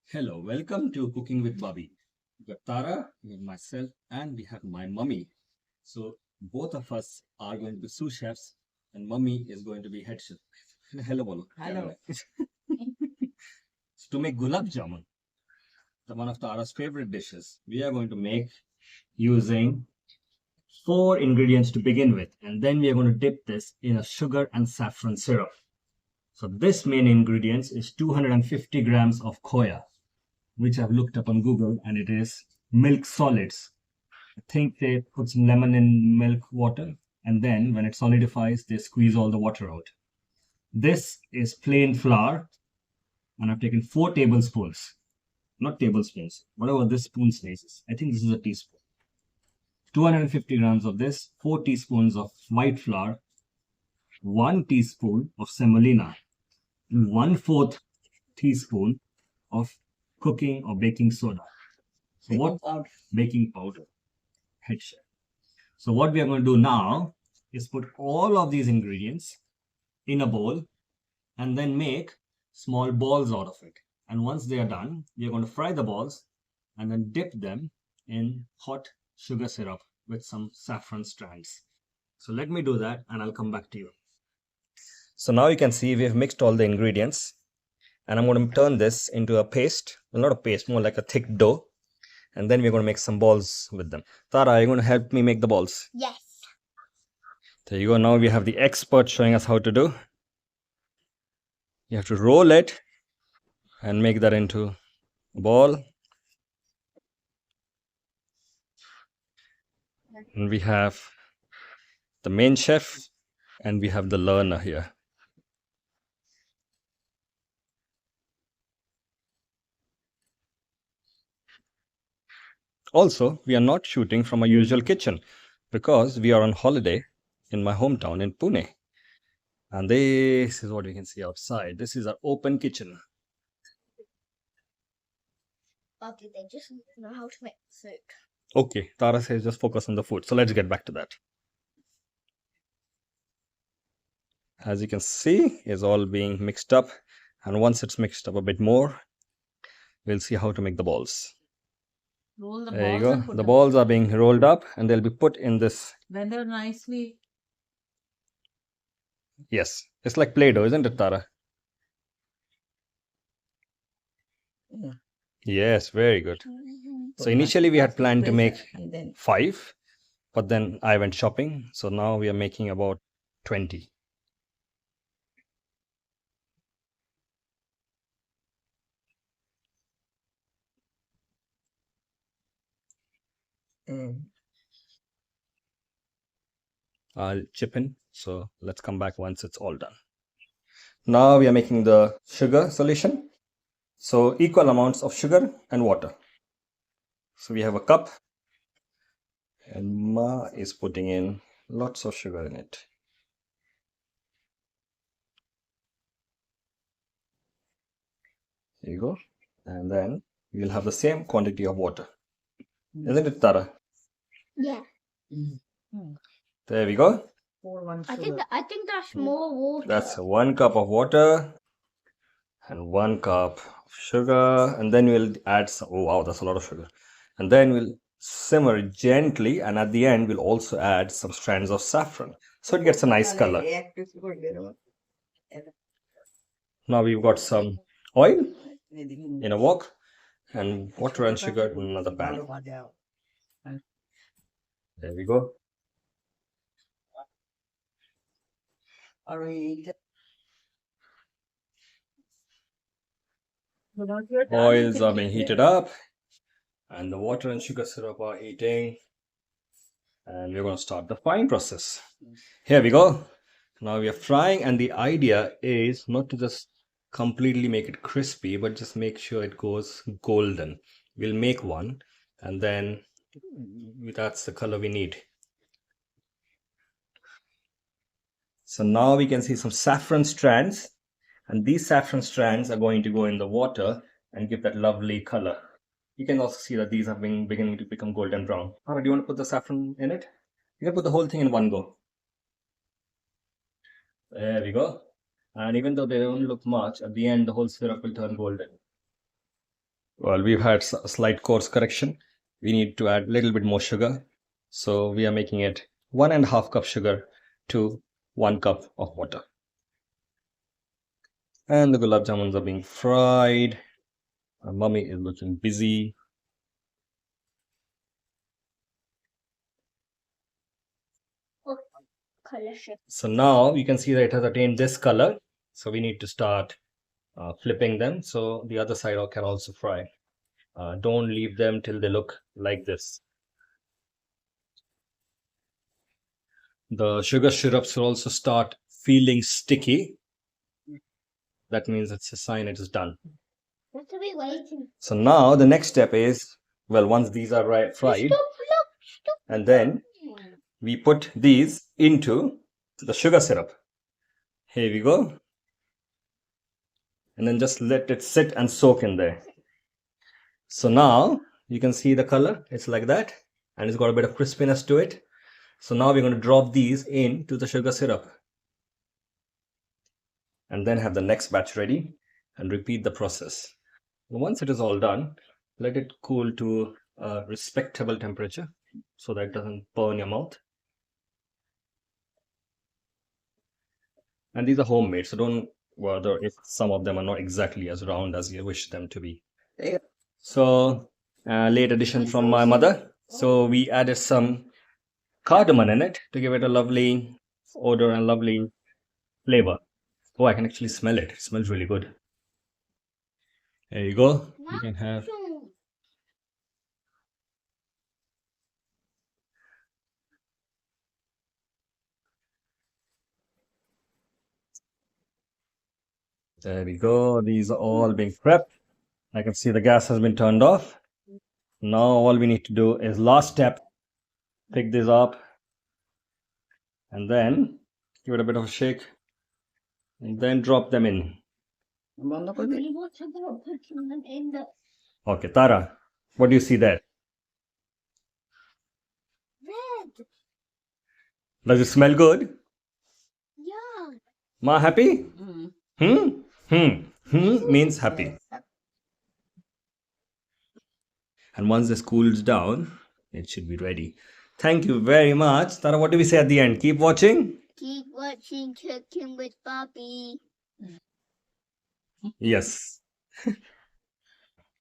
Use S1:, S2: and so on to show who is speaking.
S1: Hello, welcome to Cooking with Babee. We got Tara, we have myself, and we have my mummy. So both of us are going to be sous chefs, and mummy is going to be head chef. Hello, bolo.
S2: Hello.
S1: So to make gulab jamun, one of Tara's favorite dishes, we are going to make using 4 ingredients to begin with, and then we are going to dip this in a sugar and saffron syrup. So this main ingredients is 250 grams of khoya, which I've looked up on Google, and it is milk solids. I think they put some lemon in milk water, and then when it solidifies, they squeeze all the water out. This is plain flour, and I've taken 4 tablespoons, not tablespoons, whatever this spoon says. I think this is a teaspoon. 250 grams of this, 4 teaspoons of white flour, 1 teaspoon of semolina, and 1/4 teaspoon of cooking or baking soda. So baking powder, head chef. So what we are going to do now is put all of these ingredients in a bowl and then make small balls out of it. And once they are done, we are going to fry the balls and then dip them in hot sugar syrup with some saffron strands. So let me do that and I'll come back to you. So now you can see we've mixed all the ingredients, and I'm going to turn this into a paste. Well, not a paste, more like a thick dough. And then we're going to make some balls with them. Tara, are you going to help me make the balls?
S2: Yes.
S1: There you go. Now we have the expert showing us how to do. You have to roll it and make that into a ball. And we have the main chef and we have the learner here. Also, we are not shooting from a usual kitchen because we are on holiday in my hometown in Pune. And this is what you can see outside. This is our open kitchen.
S2: Okay, they just know how to make food.
S1: Okay, Tara says just focus on the food. So let's get back to that. As you can see, it's all being mixed up. And once it's mixed up a bit more, we'll see how to make the balls.
S3: Roll the
S1: There you
S3: balls
S1: go.
S3: and put
S1: The
S3: them.
S1: balls are being rolled up and they'll be put in this.
S3: When they're nicely.
S1: Yes, it's like Play-Doh, isn't it, Tara?
S3: Yeah.
S1: Yes, very good. So initially we had planned to make 5, but then I went shopping. So now we are making about 20. I'll chip in. So let's come back once it's all done. Now we are making the sugar solution. So equal amounts of sugar and water. So we have a cup and Ma is putting in lots of sugar in it. There you go. And then we'll have the same quantity of water. Isn't it, Tara?
S2: Yeah.
S1: There we go.
S2: I think that's more water.
S1: That's 1 cup of water and 1 cup of sugar. And then we'll add some. Oh, wow, that's a lot of sugar. And then we'll simmer it gently. And at the end, we'll also add some strands of saffron. So it gets a nice color. Now we've got some oil in a wok and water and sugar in another pan. There we go. Oils are being heated up and the water and sugar syrup are heating, and we're going to start the frying process. Here we go. Now we are frying, and the idea is not to just completely make it crispy, but just make sure it goes golden. We'll make one and then that's the color we need. So now we can see some saffron strands, and these saffron strands are going to go in the water and give that lovely color. You can also see that these are beginning to become golden brown. Alright, do you want to put the saffron in it? You can put the whole thing in one go. There we go. And even though they don't look much, at the end the whole syrup will turn golden. Well, we've had a slight course correction. We need to add a little bit more sugar. So we are making it 1.5 cup sugar to 1 cup of water. And the gulab jamuns are being fried. Our mummy is looking busy.
S2: Color shift.
S1: So now you can see that it has attained this color. So we need to start flipping them so the other side can also fry. Don't leave them till they look like this. The sugar syrups will also start feeling sticky. That means it's a sign it is done.
S2: What are we waiting?
S1: So now the next step is, well, once these are fried,
S2: Stop.
S1: and then we put these into the sugar syrup. Here we go. And then just let it sit and soak in there. So now you can see the color. It's like that. And it's got a bit of crispiness to it. So now we're going to drop these into the sugar syrup. And then have the next batch ready and repeat the process. Once it is all done, let it cool to a respectable temperature so that it doesn't burn your mouth. And these are homemade, so don't bother if some of them are not exactly as round as you wish them to be. So, late addition from my mother. So we added some cardamom in it to give it a lovely odor and lovely flavor. Oh, I can actually smell it. It smells really good. There you go. You can have. There we go. These are all being prepped. I can see the gas has been turned off. Now all we need to do is last step. Pick this up and then give it a bit of a shake and then drop them in.
S2: What about putting them in the
S1: Okay, Tara, what do you see there?
S2: red?
S1: Does it smell good?
S2: Yeah.
S1: Ma happy?
S3: Mm.
S1: Means happy. And once this cools down, it should be ready. Thank you very much. Tara, what do we say at the end? Keep watching?
S2: Keep watching Cooking with Babee.
S1: Yes.